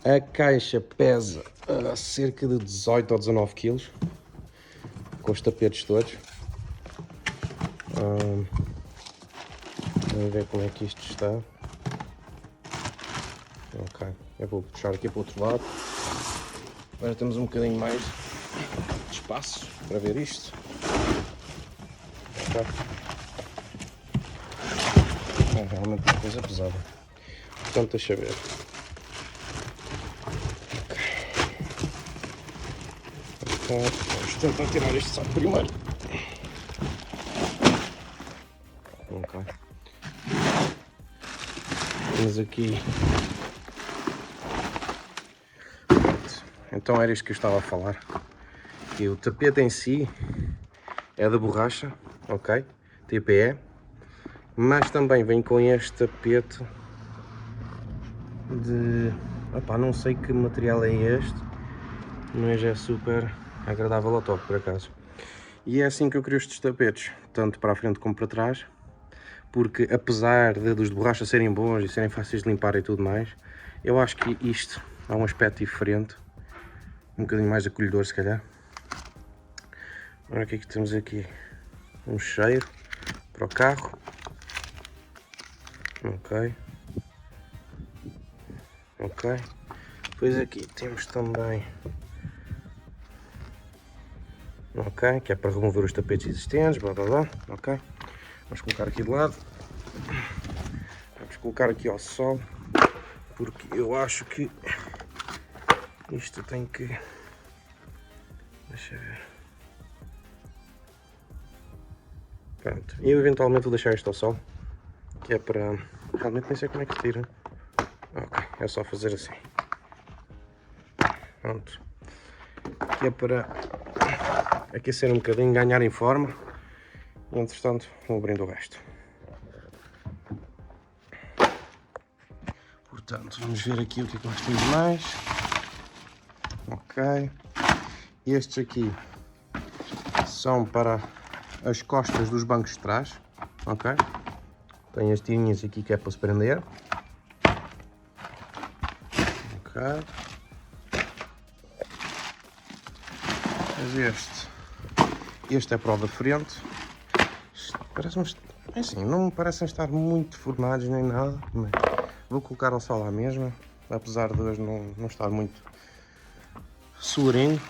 A caixa pesa cerca de 18 ou 19 kg, com os tapetes todos. Vamos ver como é que isto está. Ok, eu vou puxar aqui para o outro lado. Agora temos um bocadinho mais de espaço para ver isto. Ok. É realmente uma coisa pesada. Portanto, deixa ver. Ok, vamos tentar tirar este saco primeiro. Ok. Temos aqui. Então era isto que eu estava a falar. E o tapete em si é de borracha, ok? TPE. Mas também vem com este tapete de... Opá, não sei que material é este, mas é super agradável ao toque, por acaso. E é assim que eu queria estes tapetes, tanto para a frente como para trás, porque apesar dos de borracha serem bons e serem fáceis de limpar e tudo mais, eu acho que isto há um aspecto diferente, um bocadinho mais acolhedor se calhar. Agora o que é que temos aqui? Um cheiro para o carro. Ok. Ok. Depois aqui temos também, ok, que é para remover os tapetes existentes, blá blá blá, ok. Vamos colocar aqui de lado. Vamos colocar aqui ao sol, porque eu acho que isto tem que... Deixa eu ver. Pronto, e eu eventualmente vou deixar isto ao sol, que é para... Realmente nem sei como é que tira. Ok, é só fazer assim. Pronto. Que é para aquecer um bocadinho, ganhar em forma. E entretanto vou abrindo o resto. Portanto, vamos ver aqui o que é que nós temos mais. Ok. Estes aqui são para as costas dos bancos de trás. Ok. Tem as tirinhas aqui que é para se prender. Ok. Mas este é para o da frente. Parece-me, assim, não me parecem estar muito formados nem nada, mas vou colocar ao sol lá mesmo, apesar de hoje não estar muito segurinho.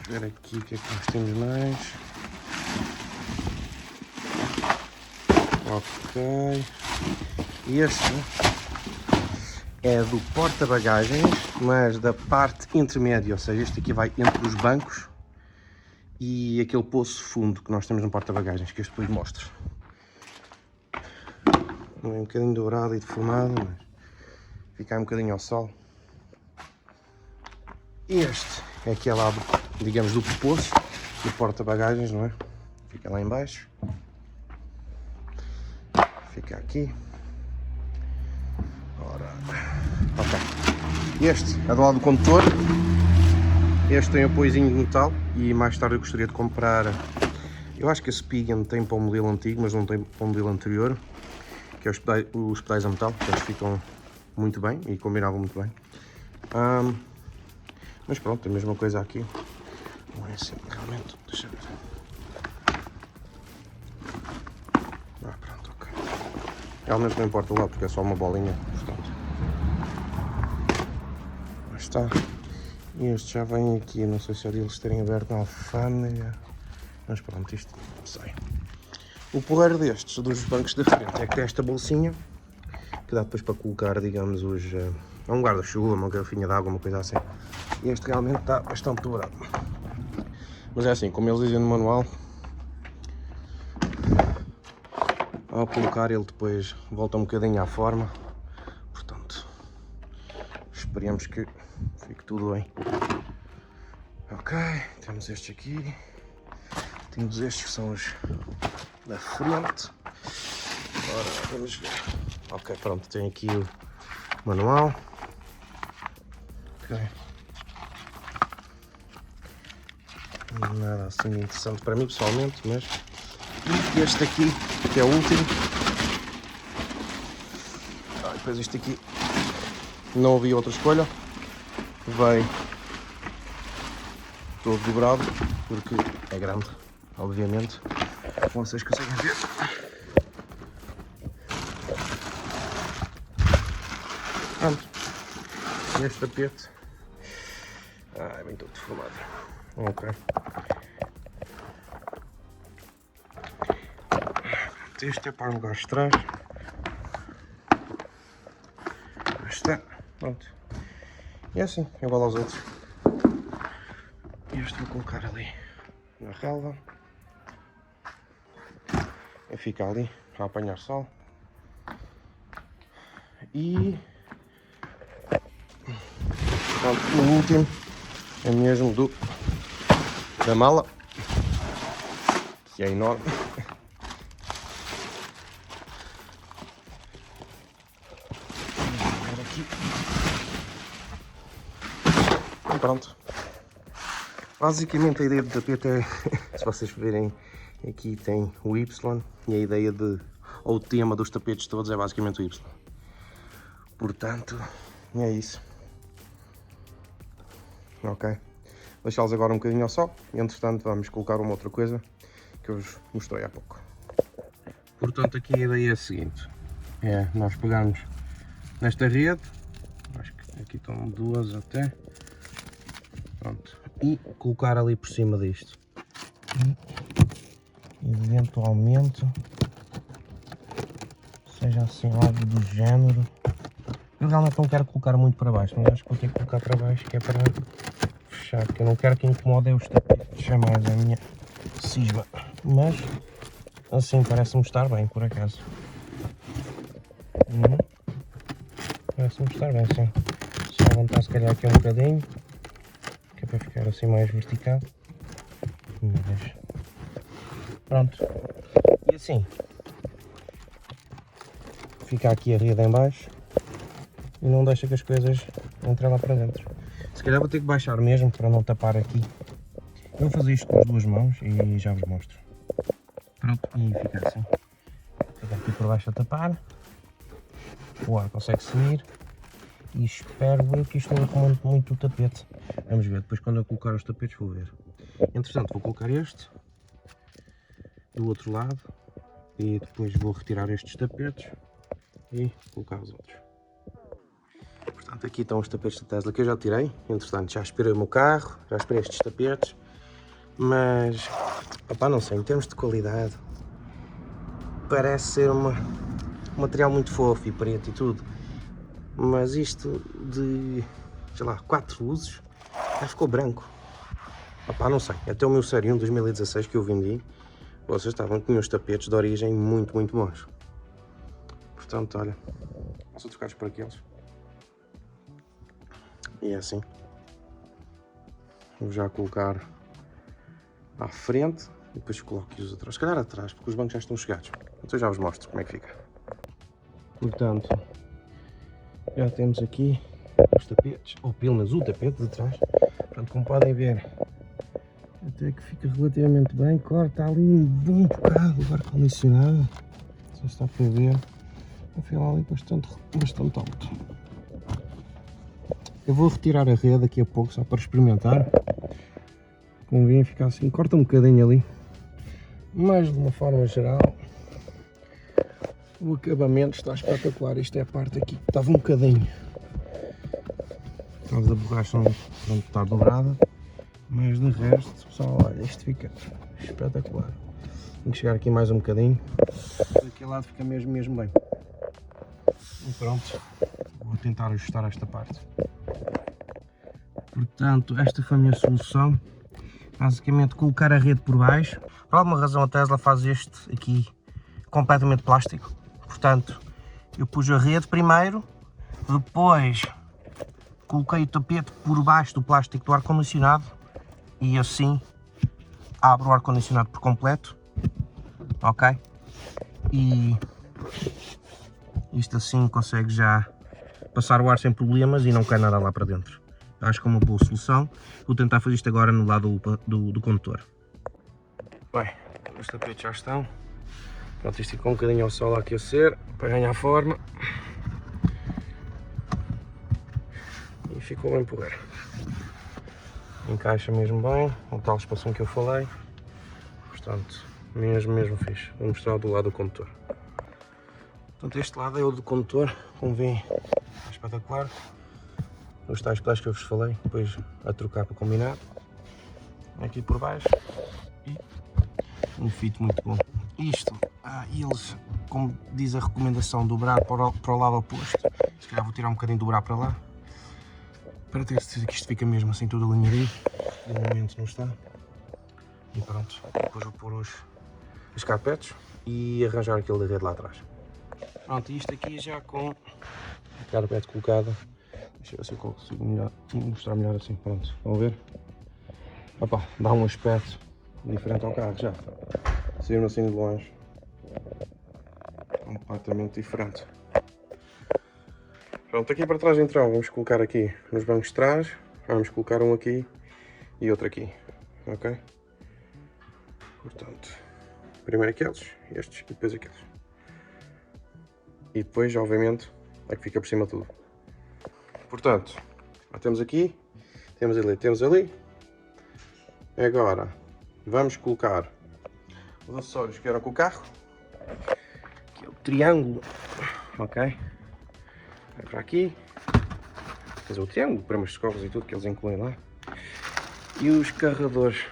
Vamos ver aqui o que é que nós temos mais. Ok. E este é do porta-bagagens, mas da parte intermédia, ou seja, este aqui vai entre os bancos e aquele poço fundo que nós temos no porta-bagagens, que este depois mostro. Um bocadinho dourado e deformado, mas fica um bocadinho ao sol. Este é aquele lado, digamos, do poço, do porta-bagagens, não é? Fica lá em baixo. Fica aqui. Ora, ok. Este é do lado do condutor. Este tem apoiozinho de metal e mais tarde eu gostaria de comprar. Eu acho que esse Pigeon tem para o modelo antigo, mas não tem para o modelo anterior, que é os pedais a metal, que eles ficam muito bem e combinavam muito bem. Mas pronto, a mesma coisa aqui. Não é assim, realmente. Deixa eu ver. Pronto, ok. Realmente não importa lá, porque é só uma bolinha, portanto. Mas está. E este já vem aqui, não sei se é deles terem aberto na alfândega. Mas pronto, isto sai. O porreiro destes, dos bancos da frente, é que tem esta bolsinha, que dá depois para colocar, digamos, um guarda-chuva, uma garrafinha de água, uma coisa assim. E este realmente está bastante dobrado. Mas é assim, como eles dizem no manual, ao colocar ele depois volta um bocadinho à forma. Portanto, esperemos que fique tudo bem. Ok, temos estes aqui. Temos estes que são os da frente. Agora vamos ver. Ok, pronto, tem aqui o manual. Ok. Nada assim de interessante para mim pessoalmente, mas... E este aqui, que é o último. Depois este aqui não havia outra escolha. Veio todo dobrado, porque é grande, obviamente. Vocês conseguem ver. Pronto. Este tapete. Bem todo deformado. Ok. Este é para os lugares de trás. Está. Pronto. E é assim, igual aos outros. Este vou colocar ali na relva. E fica ali a apanhar sol. E pronto, o último é mesmo da mala, que é enorme. Aqui. E pronto. Basicamente a ideia do tapete é, se vocês verem aqui tem o Y e a ideia ou o tema dos tapetes todos é basicamente o Y. Portanto, é isso. Ok. Deixá-los agora um bocadinho ao sol. Entretanto, vamos colocar uma outra coisa que eu vos mostrei há pouco. Portanto, aqui a ideia é a seguinte. É nós pegarmos nesta rede. Acho que aqui estão duas até. Pronto. E colocar ali por cima disto. E eventualmente, seja assim algo do género. Eu realmente não quero colocar muito para baixo, mas acho que vou ter que colocar para baixo, que é para fechar, porque eu não quero que incomodem os tapetes a mais a minha cisma. Mas assim parece-me estar bem, por acaso. Parece-me estar bem, sim. Só levantar se calhar aqui um bocadinho, que é para ficar assim mais vertical. Mas pronto. E assim fica aqui a rede em baixo e não deixa que as coisas entrem lá para dentro. Se calhar vou ter que baixar mesmo para não tapar aqui. Eu vou fazer isto com as duas mãos e já vos mostro. Pronto, e fica assim. Fica aqui por baixo a tapar. O ar consegue sair. E espero eu que isto não incomode muito o tapete. Vamos ver, depois quando eu colocar os tapetes vou ver. Entretanto vou colocar este do outro lado e depois vou retirar estes tapetes e colocar os outros. Portanto, aqui estão os tapetes da Tesla que eu já tirei. Entretanto, já aspirei o meu carro, já aspirei estes tapetes. Mas, opá, não sei, em termos de qualidade, parece ser um material muito fofo e preto e tudo. Mas isto de, sei lá, 4 usos, já ficou branco. Opá, não sei, até o meu Série 1 2016 que eu vendi, vocês estavam com os tapetes de origem muito bons. Portanto, olha, são trocados por aqueles. E é assim. Vou já colocar à frente e depois coloco aqui os atrás. Se calhar atrás, porque os bancos já estão chegados. Então eu já vos mostro como é que fica. Portanto, já temos aqui os tapetes, ou pelo menos o tapete de trás. Portanto, como podem ver, até que fica relativamente bem. Claro, está ali um bom bocado o ar-condicionado. Não sei se está para ver. O fio ali bastante alto. Eu vou retirar a rede daqui a pouco só para experimentar. Convém ficar assim, corta um bocadinho ali. Mas de uma forma geral, o acabamento está espetacular. Isto é a parte aqui que estava um bocadinho. Por causa da borracha não está dobrada. Mas de resto, pessoal, olha, isto fica espetacular. Tenho que chegar aqui mais um bocadinho. Daquele lado fica mesmo bem. E pronto, vou tentar ajustar esta parte. Portanto, esta foi a minha solução. Basicamente colocar a rede por baixo. Por alguma razão a Tesla faz este aqui completamente plástico. Portanto, eu pus a rede primeiro, depois coloquei o tapete por baixo do plástico do ar-condicionado e assim abro o ar-condicionado por completo. Ok? E isto assim consegue já passar o ar sem problemas e não cai nada lá para dentro. Acho que é uma boa solução. Vou tentar fazer isto agora no lado do condutor. Bem, os tapetes já estão. Pronto, isto ficou um bocadinho ao sol a aquecer para ganhar forma. e ficou bem porreiro. Encaixa mesmo bem, o tal espaço que eu falei, portanto, mesmo fixe. Vou mostrar do lado do condutor. Portanto, este lado é o do condutor, como vêem, é espetacular. Os tais pedais que eu vos falei, depois a trocar para combinar. Aqui por baixo, e um fit muito bom. Isto, eles, como diz a recomendação, dobrar para o lado oposto. Se calhar vou tirar um bocadinho, dobrar para lá, para ter certeza que isto fica mesmo assim tudo alinhadinho. De momento não está. E pronto, depois vou pôr os carpetes e arranjar aquele da rede lá atrás. Pronto, isto aqui já com a carpete colocada. Deixa eu ver se eu consigo mostrar melhor assim. Pronto, vão ver? Opa, dá um aspecto diferente ao carro já. Se viram assim de longe, completamente diferente. Pronto, aqui para trás então vamos colocar aqui nos bancos de trás, vamos colocar um aqui e outro aqui, ok? Portanto, primeiro aqueles, estes e depois aqueles. E depois, obviamente, é que fica por cima tudo. Portanto, já temos aqui, temos ali. Agora, vamos colocar os acessórios que eram com o carro. Aqui é o triângulo, ok? Vai para aqui. Quer dizer, o triângulo, para os socorros e tudo que eles incluem lá. E os carregadores,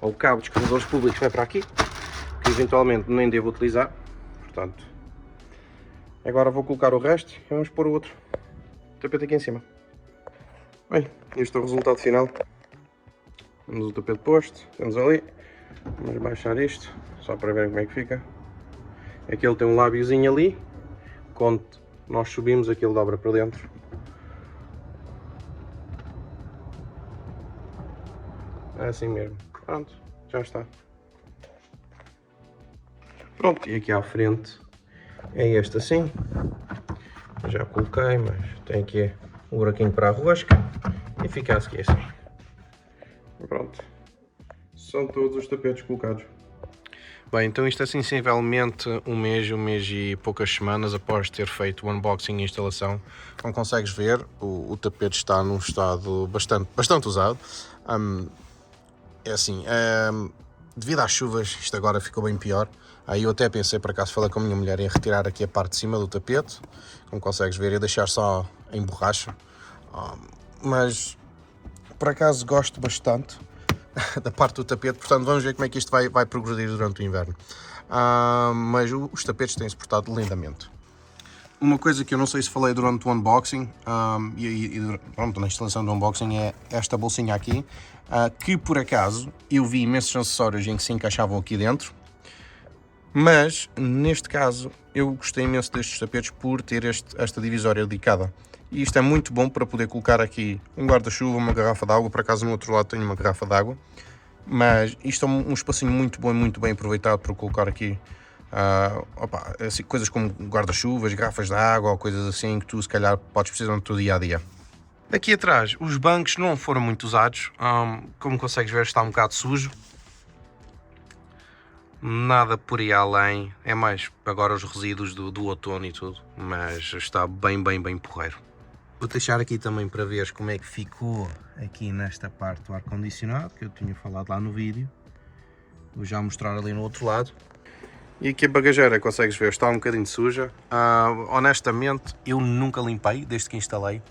ou o cabo dos carregadores públicos vai para aqui, que eventualmente nem devo utilizar. Portanto, agora vou colocar o resto e vamos pôr o outro tapete aqui em cima. Bem, este é o resultado final. Temos o tapete posto, temos ali. Vamos baixar isto, só para verem como é que fica. Aquele tem um lábiozinho ali, quando nós subimos aquilo dobra para dentro. É assim mesmo. Pronto, já está. Pronto, e aqui à frente é este assim. Já coloquei, mas tem aqui um buraquinho para a rosca e fica assim. Pronto, são todos os tapetes colocados. Bem, então isto é sensivelmente um mês e poucas semanas após ter feito o unboxing e instalação. Como consegues ver, o tapete está num estado bastante usado. É assim, devido às chuvas, isto agora ficou bem pior. Aí eu até pensei, por acaso falei com a minha mulher, em retirar aqui a parte de cima do tapete, como consegues ver, e deixar só em borracha. Mas por acaso gosto bastante da parte do tapete, portanto vamos ver como é que isto vai progredir durante o inverno. Mas os tapetes têm-se portado lindamente. Uma coisa que eu não sei se falei durante o unboxing pronto, na instalação do unboxing é esta bolsinha aqui, que por acaso eu vi imensos acessórios em que se encaixavam aqui dentro, mas neste caso eu gostei imenso destes tapetes por ter esta divisória dedicada. E isto é muito bom para poder colocar aqui um guarda-chuva, uma garrafa de água. Por acaso no outro lado tenho uma garrafa de água, mas isto é um espacinho muito bom e muito bem aproveitado para colocar aqui assim, coisas como guarda-chuvas, garrafas de água ou coisas assim que tu se calhar podes precisar no teu dia-a-dia. Aqui atrás os bancos não foram muito usados, como consegues ver está um bocado sujo. Nada por aí além, é mais agora os resíduos do outono e tudo, mas está bem porreiro. Vou deixar aqui também para veres como é que ficou aqui nesta parte do ar-condicionado, que eu tinha falado lá no vídeo. Vou já mostrar ali no outro lado. E aqui a bagageira, consegues ver, está um bocadinho suja. Honestamente, eu nunca limpei desde que instalei.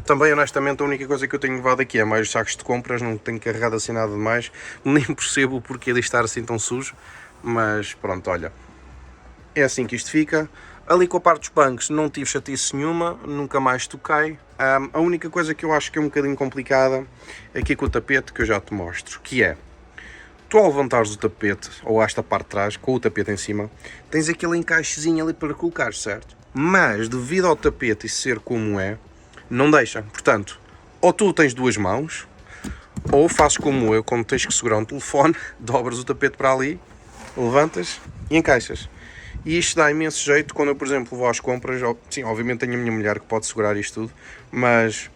Também, honestamente, a única coisa que eu tenho levado aqui é mais sacos de compras, não tenho carregado assim nada de mais. Nem percebo o porquê de estar assim tão sujo, mas pronto, olha. É assim que isto fica. Ali com a parte dos bancos não tive chatice nenhuma, nunca mais toquei. A única coisa que eu acho que é um bocadinho complicada é aqui com o tapete, que eu já te mostro, que é, tu ao levantares o tapete, ou esta parte de trás, com o tapete em cima, tens aquele encaixezinho ali para colocar, certo? Mas, devido ao tapete e ser como é, não deixa. Portanto, ou tu tens duas mãos, ou fazes como eu, quando tens que segurar um telefone, dobras o tapete para ali, levantas e encaixas. E isto dá imenso jeito quando eu, por exemplo, vou às compras. Sim, obviamente tenho a minha mulher que pode segurar isto tudo, mas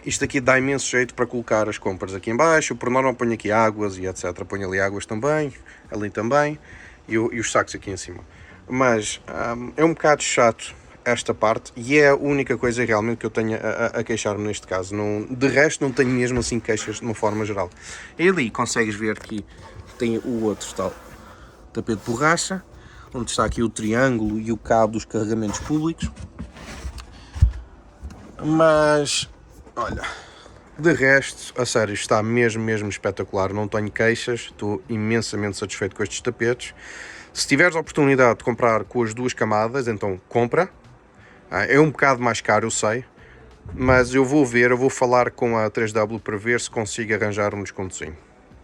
isto aqui dá imenso jeito para colocar as compras aqui em baixo. Por norma ponho aqui águas e etc. Ponho ali águas também, ali também, e os sacos aqui em cima. Mas é um bocado chato esta parte e é a única coisa realmente que eu tenho a queixar-me neste caso. Não, de resto não tenho mesmo assim queixas de uma forma geral. E ali consegues ver que tem o outro tal tapete de borracha, onde está aqui o triângulo e o cabo dos carregamentos públicos. Mas, olha, de resto, a sério, está mesmo espetacular, não tenho queixas, estou imensamente satisfeito com estes tapetes. Se tiveres a oportunidade de comprar com as duas camadas, então compra. É um bocado mais caro, eu sei, mas eu vou falar com a 3W para ver se consigo arranjar um descontozinho.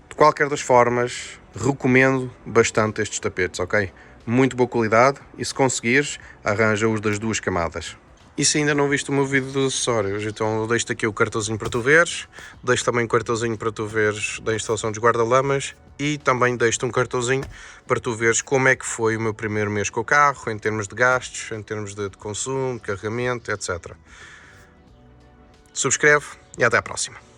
De qualquer das formas, recomendo bastante estes tapetes, ok? Muito boa qualidade e se conseguires, arranja-os das duas camadas. E se ainda não viste o meu vídeo dos acessórios, então eu deixo-te aqui o cartãozinho para tu veres, deixo também o cartãozinho para tu veres da instalação dos guarda-lamas e também deixo-te um cartãozinho para tu veres como é que foi o meu primeiro mês com o carro, em termos de gastos, em termos de consumo, de carregamento, etc. Subscreve e até à próxima.